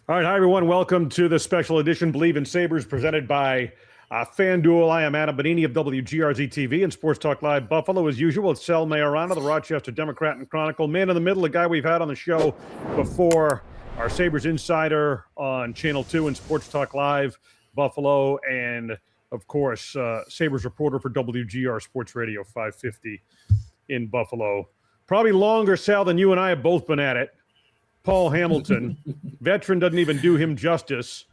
All right, hi everyone. Welcome to the special edition Believe in Sabres presented by FanDuel. I am Adam Benigni of WGRZ-TV and Sports Talk Live Buffalo. As usual, it's Sal Maiorana, the Rochester Democrat and Chronicle. Man in the middle, a guy we've had on the show before, our Sabres insider on Channel 2 and Sports Talk Live Buffalo, and of course, Sabres reporter for WGR Sports Radio 550 in Buffalo. Probably longer, Sal, than you and I have both been at it. Paul Hamilton, veteran, doesn't even do him justice.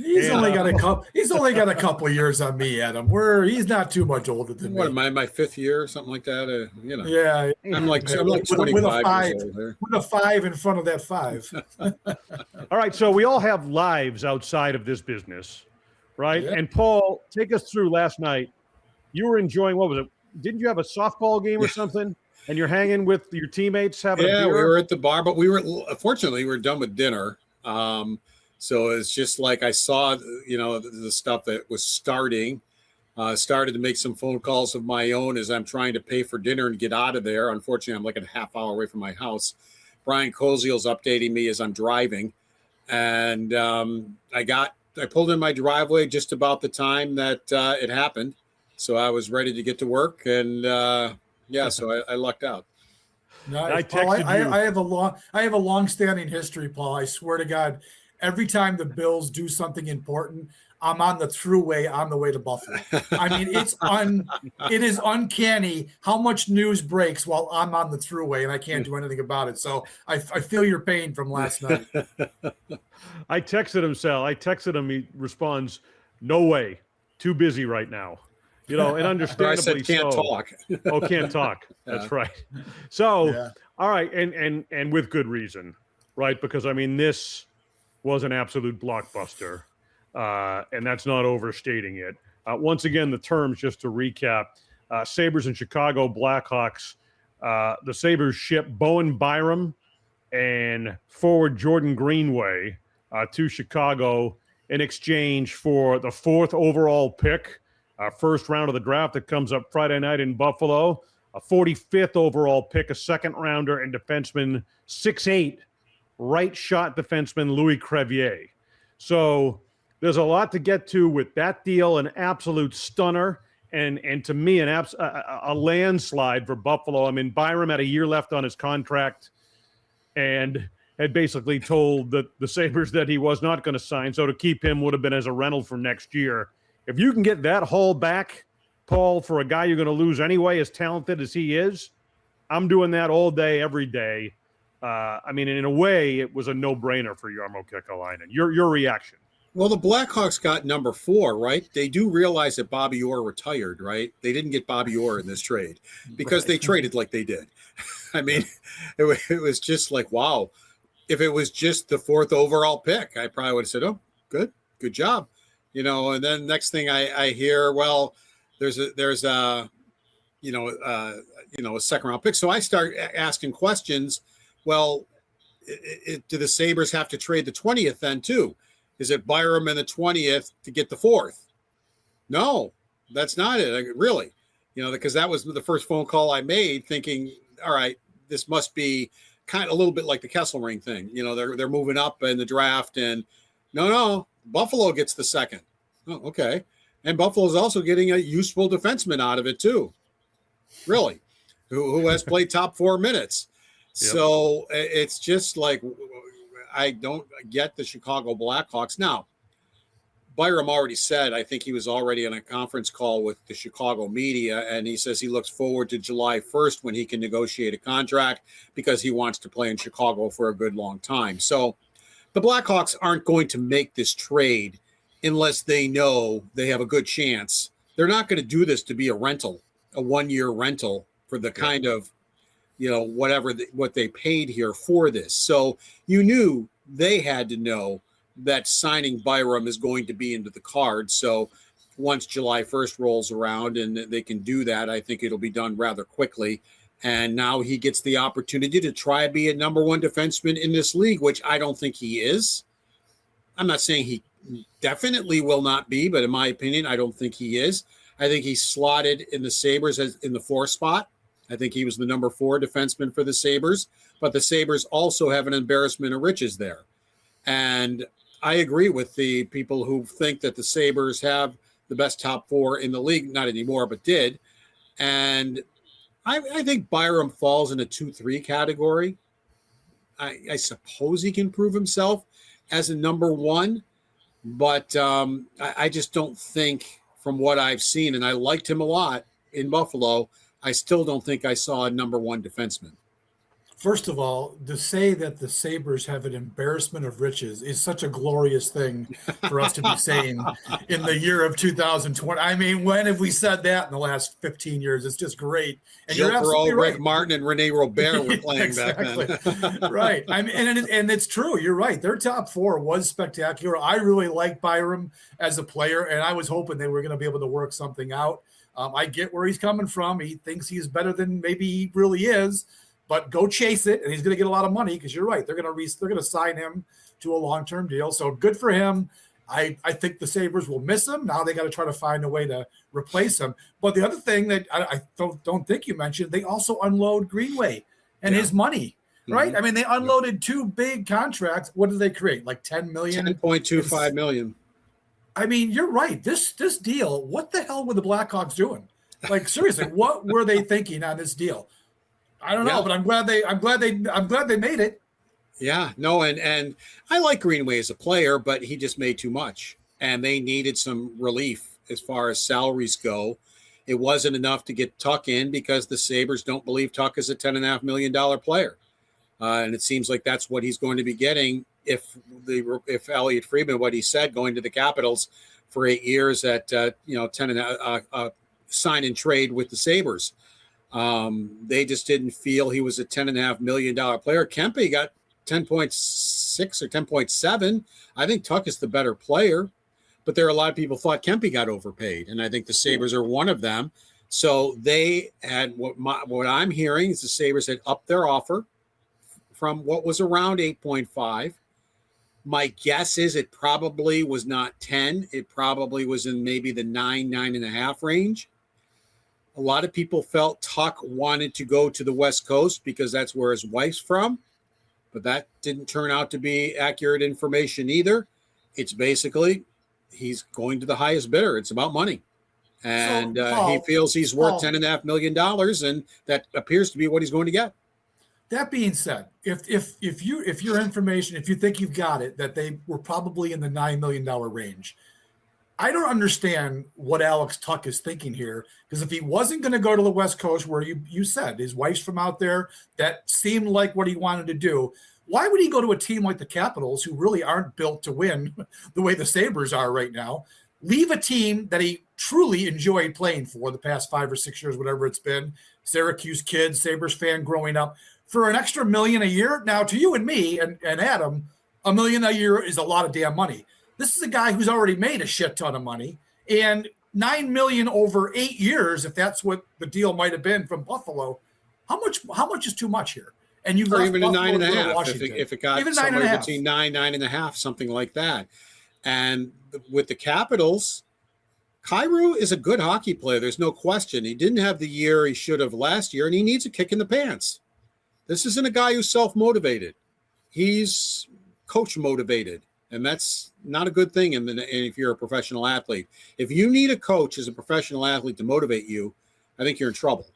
He's only got a couple years on me, Adam. He's not too much older than me. What am I, my fifth year or something like that? Yeah, I'm like 25 years old here. With a 5 in front of that 5. All right, so we all have lives outside of this business, right? Yeah. And Paul, take us through last night. You were enjoying, what was it? Didn't you have a softball game or something? And you're hanging with your teammates having a beer? Yeah, we were at the bar, but fortunately, we were done with dinner. So it's just like I saw, the stuff that was starting. Started to make some phone calls of my own as I'm trying to pay for dinner and get out of there. Unfortunately, I'm like a half hour away from my house. Brian Koziel's updating me as I'm driving. And I pulled in my driveway just about the time that it happened. So I was ready to get to work, and so I lucked out. No, Paul, I have a long-standing history, Paul. I swear to God, every time the Bills do something important, I'm on the thruway on the way to Buffalo. I mean, it is uncanny how much news breaks while I'm on the thruway and I can't do anything about it. So I feel your pain from last night. I texted him, Sal. He responds, "No way. Too busy right now." And understandably, I said can't talk. Oh, can't talk. That's right. So, all right, and with good reason, right? Because I mean, this was an absolute blockbuster, and that's not overstating it. Once again, the terms, just to recap: Sabres and Chicago Blackhawks. The Sabres ship Bo Byram and forward Jordan Greenway to Chicago in exchange for the 4th overall pick. First round of the draft that comes up Friday night in Buffalo, a 45th overall pick, a second rounder, and defenseman 6'8", right shot defenseman Louis Crevier. So there's a lot to get to with that deal, an absolute stunner, and to me, a landslide for Buffalo. I mean, Byram had a year left on his contract and had basically told the Sabres that he was not going to sign, so to keep him would have been as a rental for next year. If you can get that haul back, Paul, for a guy you're going to lose anyway, as talented as he is, I'm doing that all day, every day. I mean, in a way, it was a no-brainer for Jarmo Kekalainen. Your reaction? Well, the Blackhawks got number 4, right? They do realize that Bobby Orr retired, right? They didn't get Bobby Orr in this trade because they traded like they did. I mean, it was just like, wow. If it was just the 4th overall pick, I probably would have said, oh, good job. And then next thing I hear, well, there's a second round pick. So I start asking questions. Well, do the Sabres have to trade the 20th then too? Is it Byram and the 20th to get the 4th? No, that's not it. Really, because that was the first phone call I made thinking, all right, this must be kind of a little bit like the Kesselring thing. They're moving up in the draft, and no, Buffalo gets the 2nd. Oh, okay. And Buffalo's also getting a useful defenseman out of it too. Really, who has played top 4 minutes. Yep. So it's just like, I don't get the Chicago Blackhawks. Now, Byram already said, I think he was already on a conference call with the Chicago media, and he says he looks forward to July 1st when he can negotiate a contract because he wants to play in Chicago for a good long time. So the Blackhawks aren't going to make this trade unless they know they have a good chance. They're not going to do this to be a rental, a 1-year rental for the kind of, what they paid here for this. So you knew they had to know that signing Byram is going to be into the cards. So once July 1st rolls around and they can do that, I think it'll be done rather quickly. And now he gets the opportunity to try to be a number 1 defenseman in this league, which I don't think he is. I'm not saying he definitely will not be, but in my opinion, I don't think he is. I think he's slotted in the Sabres as in the 4th spot. I think he was the number 4 defenseman for the Sabres, but the Sabres also have an embarrassment of riches there. And I agree with the people who think that the Sabres have the best top four in the league, not anymore, but did. And I think Byram falls in a 2-3 category. I suppose he can prove himself as a number one, but I just don't think, from what I've seen, and I liked him a lot in Buffalo, I still don't think I saw a number one defenseman. First of all, to say that the Sabres have an embarrassment of riches is such a glorious thing for us to be saying in the year of 2020. I mean, when have we said that in the last 15 years? It's just great. And Joe you're absolutely Perreault, right. Rick Martin, and Rene Robert were playing exactly. back then. Right. I mean, and it's true. You're right. Their top four was spectacular. I really liked Byram as a player, and I was hoping they were going to be able to work something out. I get where he's coming from. He thinks he's better than maybe he really is. But go chase it, and he's going to get a lot of money because you're right. They're going to sign him to a long-term deal. So good for him. I think the Sabres will miss him. Now they got to try to find a way to replace him. But the other thing that I don't think you mentioned, they also unload Greenway and his money, right? I mean, they unloaded two big contracts. What did they create? Like $10 million? $10.25 million. I mean, you're right. This deal, what the hell were the Blackhawks doing? Like, seriously, what were they thinking on this deal? I don't know, but I'm glad they made it. Yeah, no, and I like Greenway as a player, but he just made too much, and they needed some relief as far as salaries go. It wasn't enough to get Tuch in because the Sabres don't believe Tuch is a $10.5 million player, and it seems like that's what he's going to be getting if Elliot Friedman, what he said, going to the Capitals for 8 years at 10 sign and trade with the Sabres. They just didn't feel he was a $10.5 million player. Kempe got 10.6 or 10.7. I think Tuch is the better player, but there are a lot of people thought Kempe got overpaid, and I think the Sabres are one of them. So they had what I'm hearing is the Sabres had upped their offer from what was around 8.5. My guess is it probably was not 10. It probably was in maybe the 9.5 range. A lot of people felt Tuch wanted to go to the West Coast because that's where his wife's from, but that didn't turn out to be accurate information either. It's basically he's going to the highest bidder. It's about money. And he feels he's worth $10.5 million, and that appears to be what he's going to get. That being said, if your information, if you think you've got it, that they were probably in the $9 million range, I don't understand what Alex Tuch is thinking here, because if he wasn't going to go to the West Coast, where you said his wife's from out there, that seemed like what he wanted to do. Why would he go to a team like the Capitals, who really aren't built to win the way the Sabres are right now, leave a team that he truly enjoyed playing for the past 5 or 6 years, whatever it's been, Syracuse kid, Sabres fan growing up, for an extra $1 million a year? Now, to you and me and Adam, $1 million a year is a lot of damn money. This is a guy who's already made a shit ton of money, and $9 million over 8 years, if that's what the deal might have been from Buffalo, how much is too much here? And you've or left even a Buffalo 9.5 if it got somewhere between 9.5, something like that. And with the Capitals, Kyrou is a good hockey player. There's no question. He didn't have the year he should have last year, and he needs a kick in the pants. This isn't a guy who's self-motivated. He's coach motivated. And that's not a good thing if you're a professional athlete. If you need a coach as a professional athlete to motivate you, I think you're in trouble.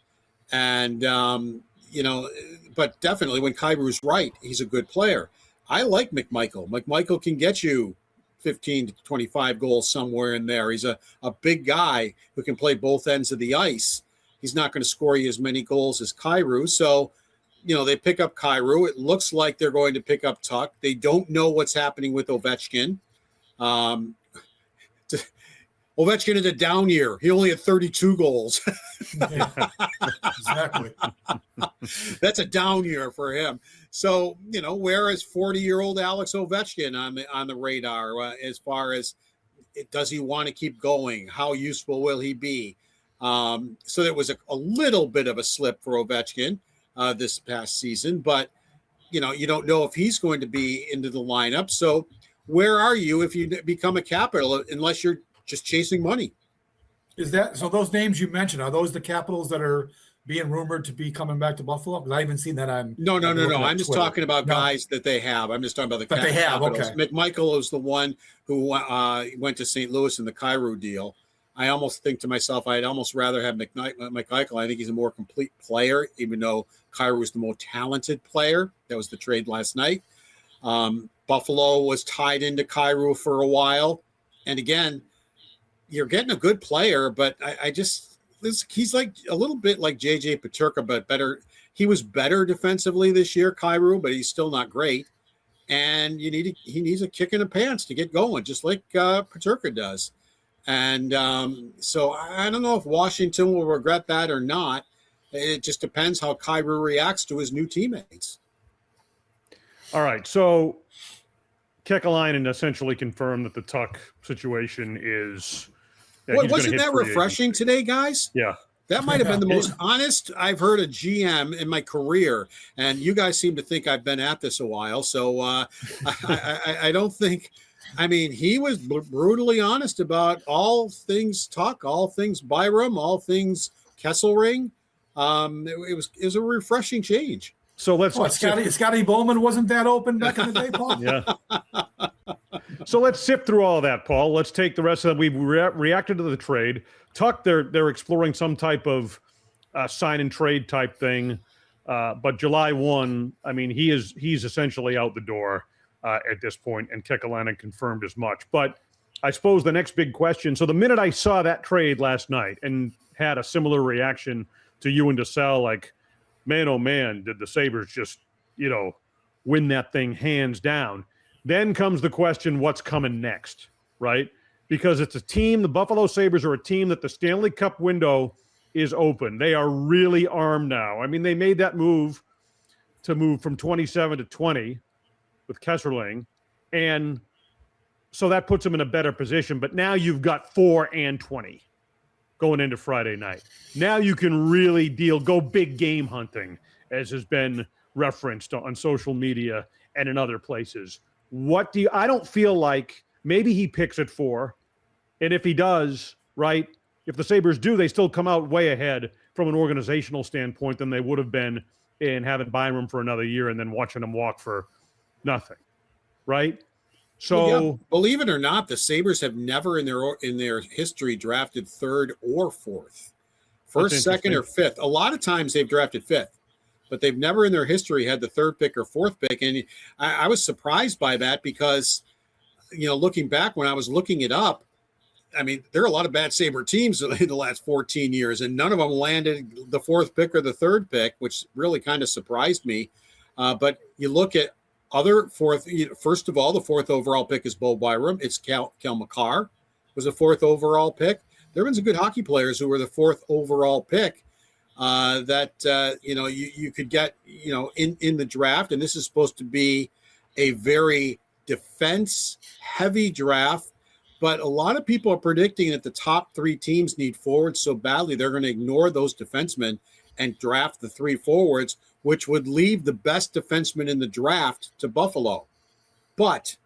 And, but definitely when Kyrou's right, he's a good player. I like McMichael. McMichael can get you 15 to 25 goals somewhere in there. He's a big guy who can play both ends of the ice. He's not going to score you as many goals as Kyrou. So, they pick up Kyrou. It looks like they're going to pick up Tuch. They don't know what's happening with Ovechkin. Ovechkin had a down year. He only had 32 goals. Yeah, exactly. That's a down year for him. So, where is 40-year-old Alex Ovechkin on the radar as far as does he want to keep going? How useful will he be? So there was a little bit of a slip for Ovechkin this past season, but you don't know if he's going to be into the lineup. So where are you if you become a Capital, unless you're just chasing money? Is that so? Those names you mentioned, are those the Capitals that are being rumored to be coming back to Buffalo? Because I haven't seen that on. No. I'm just talking about guys that they have. I'm just talking about the they have. Capitals. Okay. McMichael is the one who went to St. Louis in the Kyrou deal. I almost think to myself, I'd almost rather have McMichael. I think he's a more complete player, even though Kyrou is the more talented player. That was the trade last night. Buffalo was tied into Kyrou for a while. And again, you're getting a good player, but he's like a little bit like JJ Peterka, but better. He was better defensively this year, Kyrou, but he's still not great. And he needs a kick in the pants to get going, just like Peterka does. And so I don't know if Washington will regret that or not. It just depends how Kyrou reacts to his new teammates. All right, so Kekalainen essentially confirmed that the Tuch situation is. Wasn't that refreshing today, guys? Yeah. That might have been the most honest I've heard a GM in my career. And you guys seem to think I've been at this a while. So I don't think – I mean, he was brutally honest about all things Tuch, all things Byram, all things Kesselring. It was a refreshing change. So let's Scotty Bowman wasn't that open back in the day, Paul. Yeah. So let's sift through all of that, Paul. Let's take the rest of that. We've reacted to the trade. Tuch, they're exploring some type of sign and trade type thing. But July 1, I mean, he's essentially out the door at this point, and Kekalainen confirmed as much. But I suppose the next big question. So the minute I saw that trade last night and had a similar reaction to you and DeSalle, like, man, oh man, did the Sabres just, win that thing hands down? Then comes the question, what's coming next, right? Because it's a team, the Buffalo Sabres are a team that the Stanley Cup window is open. They are really armed now. I mean, they made that move from 27 to 20 with Kesselring, and so that puts them in a better position. But now you've got 4 and 20 going into Friday night. Now you can really go big game hunting, as has been referenced on social media and in other places. I don't feel like maybe he picks at 4. And if he does, right, if the Sabres do, they still come out way ahead from an organizational standpoint than they would have been in having Byram for another year and then watching him walk for nothing, right? So, well, yeah, believe it or not, the Sabres have never in their history drafted 3rd or 4th, 1st, 2nd, or 5th. A lot of times they've drafted 5th, but they've never in their history had the 3rd pick or 4th pick. And I was surprised by that because, looking back when I was looking it up, I mean, there are a lot of bad Sabre teams in the last 14 years, and none of them landed the 4th pick or the 3rd pick, which really kind of surprised me. But you look at other 4th, first of all, the 4th overall pick is Bo Byram. It's Kel McCarr was a 4th overall pick. There have been some good hockey players who were the 4th overall pick that you could get, in the draft. And this is supposed to be a very defense-heavy draft. But a lot of people are predicting that the top 3 teams need forwards so badly they're going to ignore those defensemen and draft the 3 forwards, which would leave the best defenseman in the draft to Buffalo. But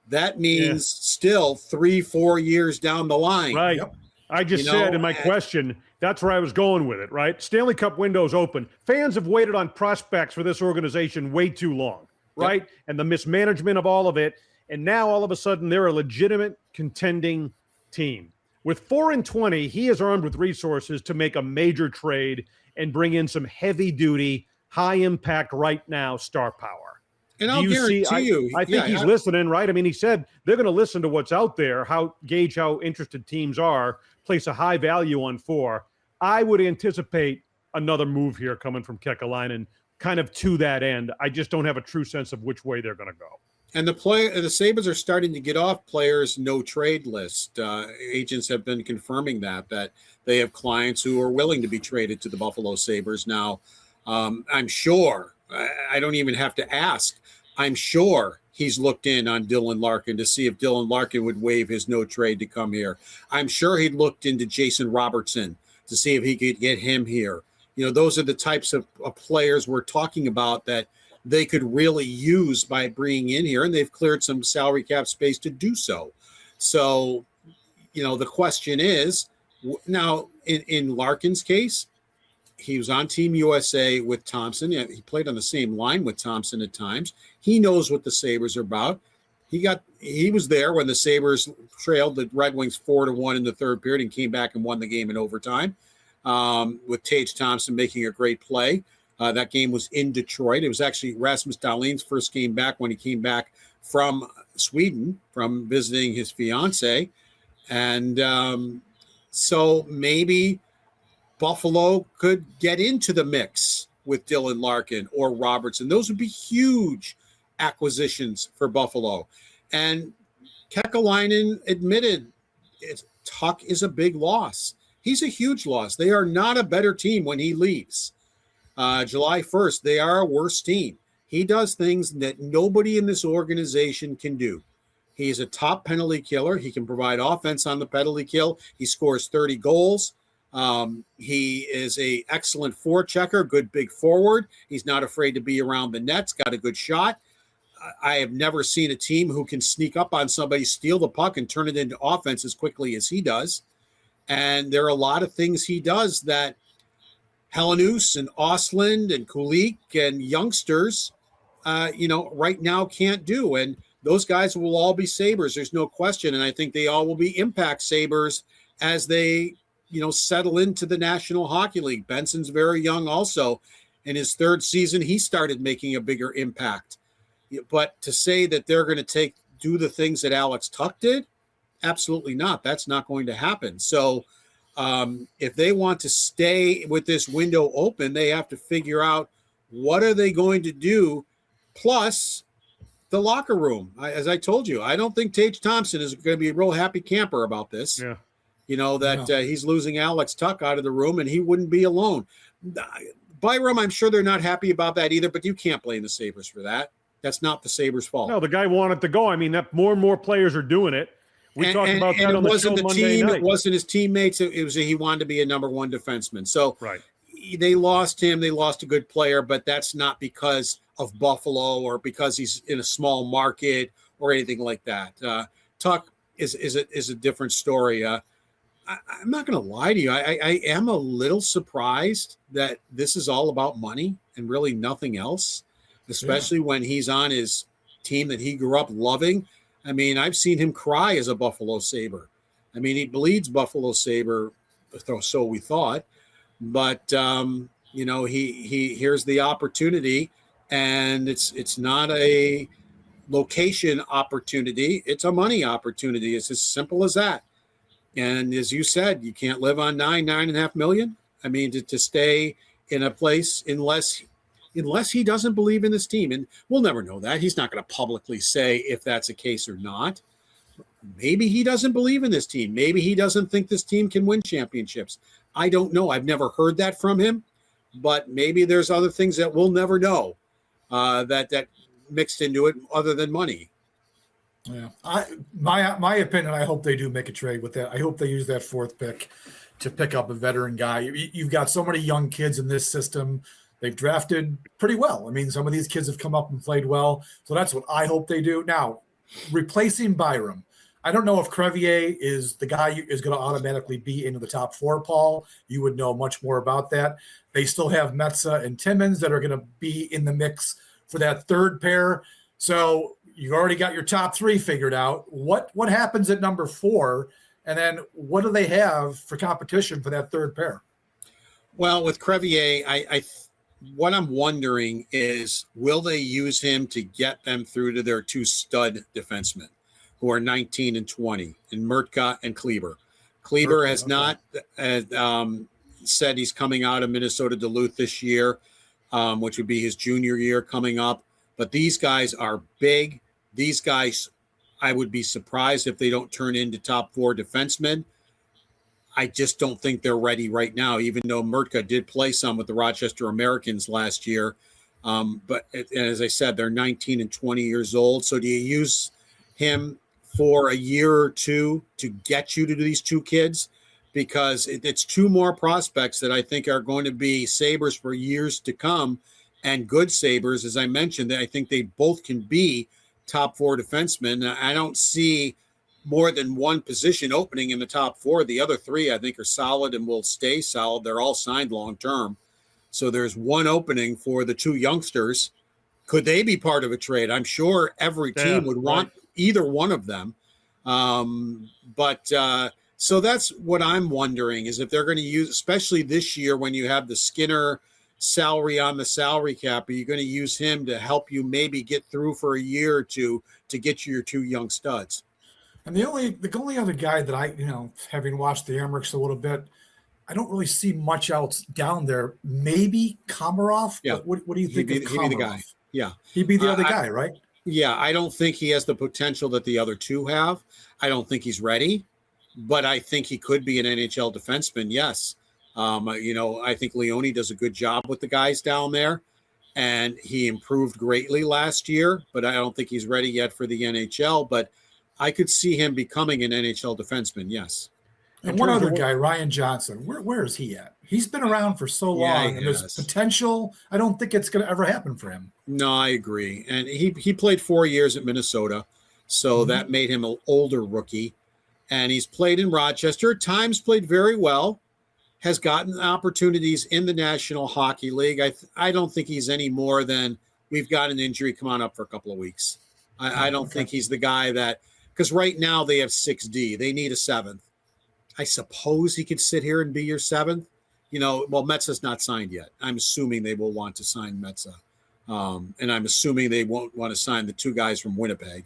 that means still 3-4 years down the line. Right. Yep. I just said in my question, that's where I was going with it, right? Stanley Cup window's open. Fans have waited on prospects for this organization way too long, right? Yep. And the mismanagement of all of it. And now all of a sudden they're a legitimate contending team. With 4 and 20, he is armed with resources to make a major trade and bring in some heavy duty, high impact right now star power. And I'll guarantee you. I think he's listening, right? I mean, he said they're going to listen to what's out there, gauge how interested teams are, place a high value on 4. I would anticipate another move here coming from Kekalainen kind of to that end. I just don't have a true sense of which way they're going to go. And the Sabres are starting to get off players' no trade list. Agents have been confirming that they have clients who are willing to be traded to the Buffalo Sabres. Now, I'm sure, I don't even have to ask, I'm sure he's looked in on Dylan Larkin to see if Dylan Larkin would waive his no trade to come here. I'm sure he looked into Jason Robertson to see if he could get him here. Those are the types of players we're talking about that they could really use by bringing in here, and they've cleared some salary cap space to do so. So, the question is, now in Larkin's case, he was on Team USA with Thompson. He played on the same line with Thompson at times. He knows what the Sabres are about. He was there when the Sabres trailed the Red Wings 4-1 in the third period and came back and won the game in overtime, with Tage Thompson making a great play. That game was in Detroit. It was actually Rasmus Dahlin's first game back when he came back from Sweden, from visiting his fiance. And so maybe Buffalo could get into the mix with Dylan Larkin or Robertson. Those would be huge acquisitions for Buffalo. And Kekalainen admitted Tuch is a big loss. He's a huge loss. They are not a better team when he leaves. July 1st, they are a worse team. He does things that nobody in this organization can do. He's a top penalty killer. He can provide offense on the penalty kill. He scores 30 goals. He is an excellent forechecker, good big forward. He's not afraid to be around the nets, got a good shot. I have never seen a team who can sneak up on somebody, steal the puck, and turn it into offense as quickly as he does. And there are a lot of things he does that Helenius and Ostlund and Kulik and youngsters, right now can't do. And those guys will all be Sabres. There's no question. And I think they all will be impact Sabres as they, settle into the National Hockey League. Benson's very young also. In his third season, he started making a bigger impact. But to say that they're going to do the things that Alex Tuch did, absolutely not. That's not going to happen. So if they want to stay with this window open, they have to figure out what are they going to do. Plus the locker room. As I told you, I don't think Tage Thompson is going to be a real happy camper about this. Yeah. He's losing Alex Tuch out of the room and he wouldn't be alone. Byram, I'm sure they're not happy about that either, but you can't blame the Sabres for that. That's not the Sabres' fault. No, the guy wanted to go. I mean, that more and more players are doing it. We talked about that on the show Monday night. It wasn't his teammates. It was he wanted to be a number one defenseman. So right. They lost him. They lost a good player, but that's not because of Buffalo or because he's in a small market or anything like that. Tuch is a different story. I'm not going to lie to you. I am a little surprised that this is all about money and really nothing else, especially when he's on his team that he grew up loving. I mean, I've seen him cry as a Buffalo Sabre. I mean, he bleeds Buffalo Sabre, so we thought. But, he here's the opportunity, and it's not a location opportunity. It's a money opportunity. It's as simple as that. And as you said, you can't live on $9.5 million. I mean, to stay in a place unless he doesn't believe in this team. And we'll never know that. He's not going to publicly say if that's a case or not. Maybe he doesn't believe in this team. Maybe he doesn't think this team can win championships. I don't know. I've never heard that from him. But maybe there's other things that we'll never know that mixed into it other than money. Yeah, my opinion, I hope they do make a trade with that. I hope they use that fourth pick to pick up a veteran guy. You've got so many young kids in this system. They've drafted pretty well. I mean, some of these kids have come up and played well. So that's what I hope they do. Now, replacing Byram, I don't know if Crevier is the guy who is going to automatically be into the top four, Paul. You would know much more about that. They still have Metsa and Timmins that are going to be in the mix for that third pair. So you've already got your top three figured out. What happens at number 4? And then what do they have for competition for that third pair? Well, with Crevier, what I'm wondering is, will they use him to get them through to their two stud defensemen who are 19 and 20, and Murtka and Kleber? Kleber has not said he's coming out of Minnesota Duluth this year, which would be his junior year coming up. But these guys are big. These guys, I would be surprised if they don't turn into top 4 defensemen. I just don't think they're ready right now, even though Murtka did play some with the Rochester Americans last year. But as I said, they're 19 and 20 years old. So do you use him for a year or two to get you to these two kids? Because it's 2 more prospects that I think are going to be Sabres for years to come, and good Sabres. As I mentioned, I think they both can be top 4 defensemen. I don't see more than one position opening in the top 4. The other 3, I think, are solid and will stay solid. They're all signed long-term. So there's one opening for the two youngsters. Could they be part of a trade? I'm sure every team would want either one of them. So that's what I'm wondering, is if they're going to use, especially this year when you have the Skinner salary on the salary cap, are you going to use him to help you maybe get through for a year or two to get you your two young studs? And the only other guy that I, having watched the Amerks a little bit, I don't really see much else down there. Maybe Komarov. Yeah. What do you think of Komarov? He'd be the guy. Yeah. He'd be the other guy, right? Yeah. I don't think he has the potential that the other two have. I don't think he's ready, but I think he could be an NHL defenseman. Yes. I think Leone does a good job with the guys down there, and he improved greatly last year, but I don't think he's ready yet for the NHL, but I could see him becoming an NHL defenseman. Yes. And one other guy, Ryan Johnson, where is he at? He's been around for so long, and there's potential. I don't think it's going to ever happen for him. No, I agree. And he played 4 years at Minnesota, so that made him an older rookie. And he's played in Rochester, at times played very well, has gotten opportunities in the National Hockey League. I don't think he's any more than, we've got an injury, come on up for a couple of weeks. I don't think he's the guy that, because right now they have 6D. They need a 7th. I suppose he could sit here and be your 7th. Metsa's not signed yet. I'm assuming they will want to sign Metsa. And I'm assuming they won't want to sign the two guys from Winnipeg.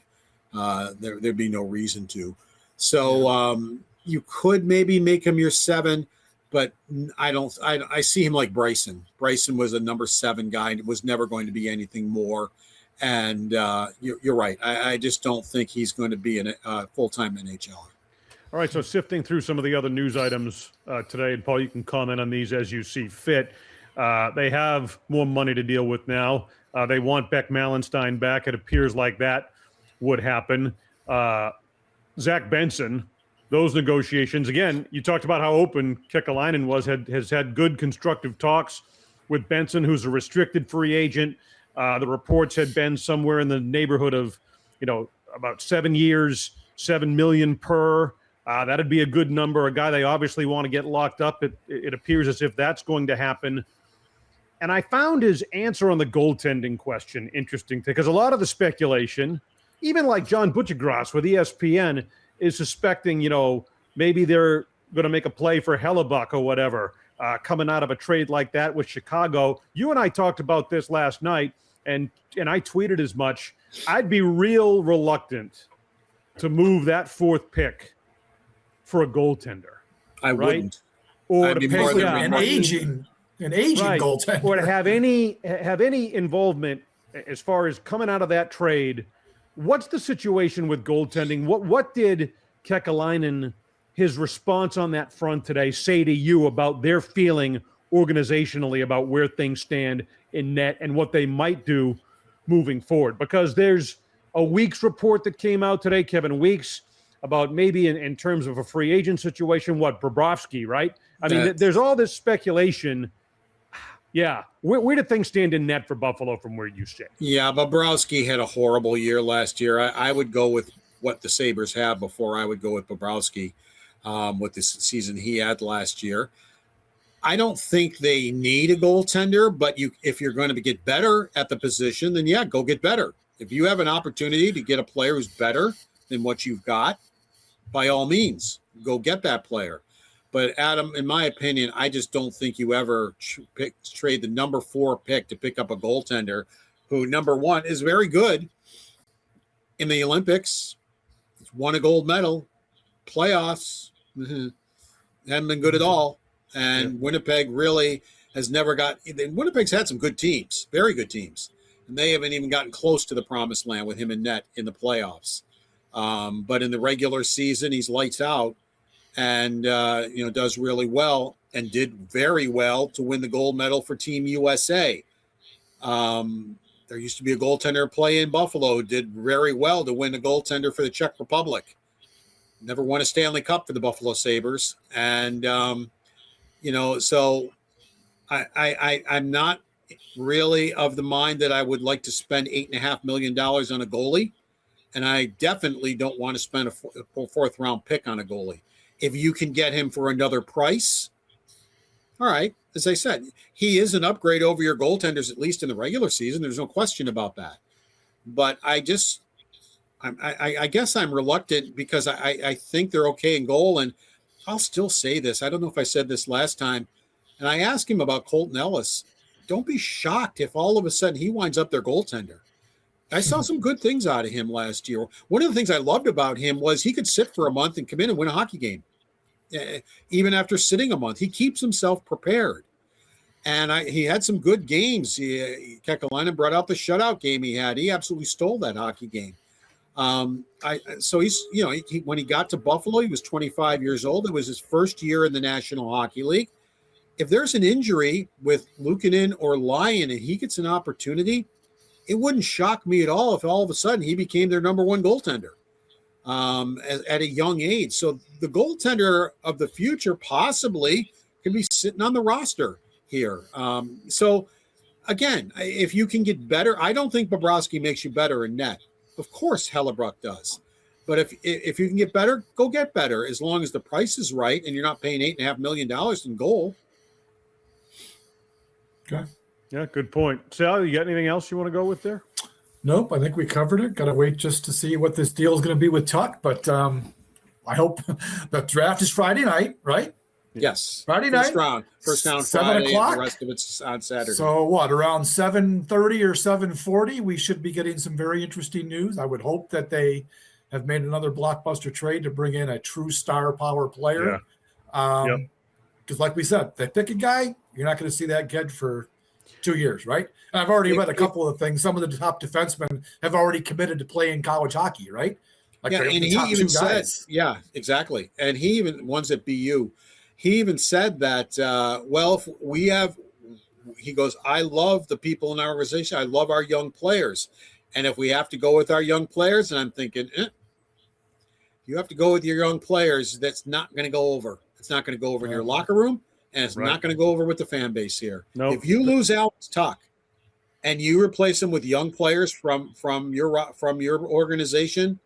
There'd be no reason to. So you could maybe make him your 7, but I see him like Bryson. Bryson was a number 7 guy and was never going to be anything more. And you're right. I just don't think he's going to be a full-time NHLer. All right, so sifting through some of the other news items today, and Paul, you can comment on these as you see fit. They have more money to deal with now. They want Beck Malenstein back. It appears like that would happen. Zach Benson, those negotiations, again, you talked about how open Kekalainen has had good constructive talks with Benson, who's a restricted free agent. The reports had been somewhere in the neighborhood of, about 7 years, $7 million per. That'd be a good number. A guy they obviously want to get locked up. It appears as if that's going to happen. And I found his answer on the goaltending question interesting, because a lot of the speculation, even like John Butchergrass with ESPN, is suspecting, maybe they're going to make a play for Hellebuck or whatever, coming out of a trade like that with Chicago. You and I talked about this last night, and I tweeted as much. I'd be real reluctant to move that 4th pick for a goaltender. I wouldn't. Or to pick an aging goaltender. Or to have any involvement as far as coming out of that trade. What's the situation with goaltending? What did Kekalainen, his response on that front today, say to you about their feeling organizationally about where things stand in net and what they might do moving forward? Because there's a Weeks report that came out today, Kevin Weeks, about maybe in terms of a free agent situation, Bobrovsky, right? I mean, there's all this speculation. Yeah. Where do things stand in net for Buffalo from where you sit? Yeah, Bobrovsky had a horrible year last year. I would go with what the Sabres have before I would go with Bobrovsky with the season he had last year. I don't think they need a goaltender, but if you're going to get better at the position, then go get better. If you have an opportunity to get a player who's better than what you've got, by all means, go get that player. But Adam, in my opinion, I just don't think you ever trade the number 4 pick to pick up a goaltender who, number 1, is very good in the Olympics. He's won a gold medal, playoffs, hadn't been good at all. And Winnipeg really has never Winnipeg's had some good teams, very good teams. And they haven't even gotten close to the promised land with him in net in the playoffs. But in the regular season, he's lights out and, does really well and did very well to win the gold medal for Team USA. There used to be a goaltender play in Buffalo who did very well to win a goaltender for the Czech Republic. Never won a Stanley Cup for the Buffalo Sabres. And, so I'm not really of the mind that I would like to spend $8.5 million on a goalie. And I definitely don't want to spend a 4th round pick on a goalie. If you can get him for another price, All right. As I said, he is an upgrade over your goaltenders, at least in the regular season. There's no question about that. But I guess I'm reluctant because I think they're okay in goal. And I'll still say this. I don't know if I said this last time. And I asked him about Colton Ellis. Don't be shocked if all of a sudden he winds up their goaltender. I saw some good things out of him last year. One of the things I loved about him was he could sit for a month and come in and win a hockey game. Even after sitting a month, he keeps himself prepared. And he had some good games. Kekalainen brought out the shutout game he had. He absolutely stole that hockey game. So he's, when he got to Buffalo, he was 25 years old. It was his first year in the National Hockey League. If there's an injury with Luukkonen or Lyon and he gets an opportunity, it wouldn't shock me at all if all of a sudden he became their number one goaltender at a young age. So the goaltender of the future possibly could be sitting on the roster here. So again, if you can get better, I don't think Bobrovsky makes you better in net. Of course, Hellebuck does. But if you can get better, go get better as long as the price is right and you're not paying $8.5 million in goal. Okay. Yeah, good point. Sal, you got anything else you want to go with there? Nope, I think we covered it. Got to wait just to see what this deal is going to be with Tuch. But I hope the draft is Friday night, right? Yes. Friday night. First round 7 Friday, o'clock. and the rest of it's on Saturday. So what, around 7:30 or 7:40, we should be getting some very interesting news. I would hope that they have made another blockbuster trade to bring in a true star power player. Yeah. Because like we said, they pick a guy, you're not going to see that kid for 2 years, right? And I've already read a couple of things. Some of the top defensemen have already committed to playing college hockey, right? Like and he even said, yeah, exactly. And he even, ones at BU, he even said that, he goes, I love the people in our organization. I love our young players. And if we have to go with our young players, and I'm thinking, you have to go with your young players, that's not going to go over. It's not going to go over in your locker room, and it's not going to go over with the fan base here. Nope. If you lose Alex Tuch and you replace him with young players from your organization,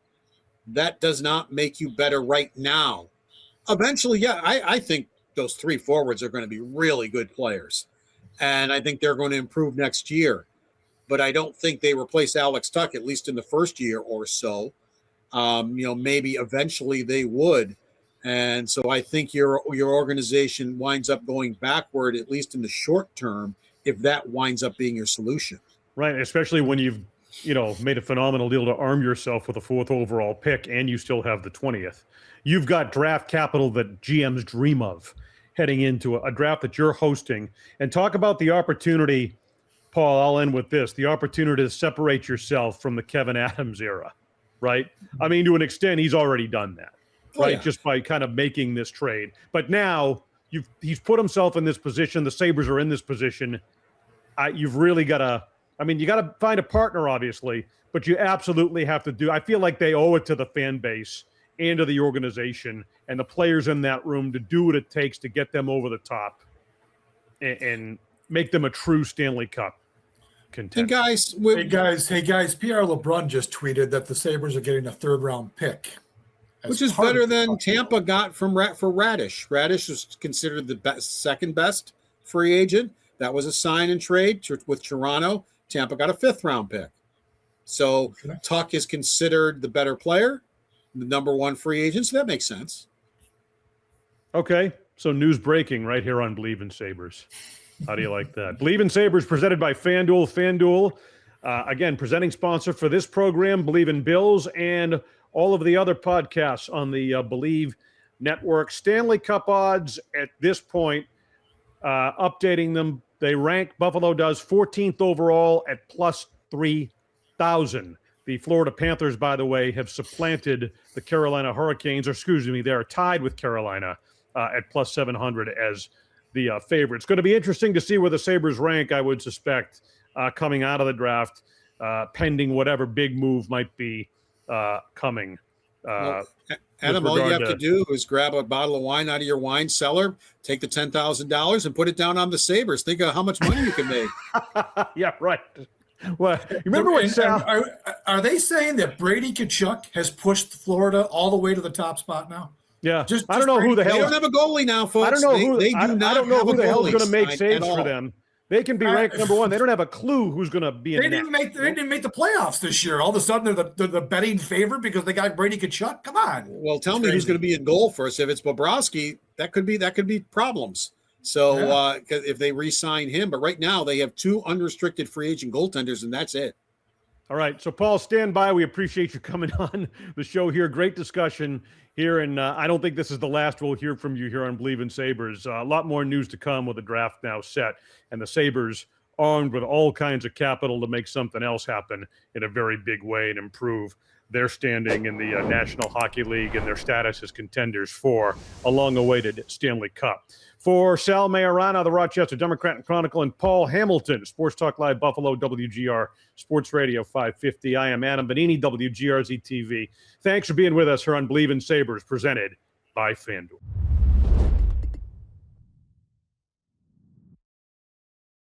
that does not make you better right now. Eventually, yeah, I think those three forwards are going to be really good players, and I think they're going to improve next year. But I don't think they replace Alex Tuch, at least in the first year or so. Maybe eventually they would. And so I think your organization winds up going backward, at least in the short term, if that winds up being your solution. Right, especially when you've made a phenomenal deal to arm yourself with a 4th overall pick and you still have the 20th. You've got draft capital that GMs dream of heading into a draft that you're hosting. And talk about the opportunity, Paul, I'll end with this, the opportunity to separate yourself from the Kevin Adams era, right? I mean, to an extent, he's already done that. Right, yeah. Just by kind of making this trade. But now he's put himself in this position. The Sabres are in this position. You've really got to, you got to find a partner, obviously, but you absolutely have to do, I feel like they owe it to the fan base and to the organization and the players in that room to do what it takes to get them over the top and make them a true Stanley Cup contender. Hey guys, Pierre LeBrun just tweeted that the Sabres are getting a 3rd round pick. Which is better than Tampa got for Radish. Radish was considered the second best free agent. That was a sign and trade with Toronto. Tampa got a 5th round pick. So Tuch is considered the better player, the number 1 free agent. So that makes sense. Okay. So news breaking right here on Believe in Sabres. How do you like that? Believe in Sabres presented by FanDuel. FanDuel, again, presenting sponsor for this program, Believe in Bills, and all of the other podcasts on the Believe Network. Stanley Cup odds at this point, updating them. They rank, Buffalo does 14th overall at plus 3,000. The Florida Panthers, by the way, have supplanted the Carolina Hurricanes, they are tied with Carolina at plus 700 as the favorite. It's going to be interesting to see where the Sabres rank, I would suspect, coming out of the draft, pending whatever big move might be coming. Adam, all you have to do is grab a bottle of wine out of your wine cellar, take the $10,000 and put it down on the Sabres. Think of how much money you can make. Yeah, right. Well, you remember what are they saying that Brady Tkachuk has pushed Florida all the way to the top spot now? Yeah, I don't know who the hell. They don't have a goalie now, folks. I don't know who. They do not. I don't know who the hell's going to make saves for them. They can be ranked number one. They don't have a clue who's going to be in. They didn't make the playoffs this year. All of a sudden, they're the betting favorite because they got Brady Tkachuk. Come on. Well, tell me who's going to be in goal for us. If it's Bobrovsky, that could be problems. So if they re-sign him, but right now they have 2 unrestricted free agent goaltenders, and that's it. All right. So, Paul, stand by. We appreciate you coming on the show here. Great discussion here. And I don't think this is the last we'll hear from you here on Believe in Sabres. A lot more news to come with the draft now set. And the Sabres armed with all kinds of capital to make something else happen in a very big way and improve their standing in the National Hockey League and their status as contenders for a long-awaited Stanley Cup. For Sal Maiorana, the Rochester Democrat and Chronicle, and Paul Hamilton, Sports Talk Live, Buffalo, WGR, Sports Radio 550. I am Adam Benigni, WGRZ-TV. Thanks for being with us here on Believe in Sabres, presented by FanDuel.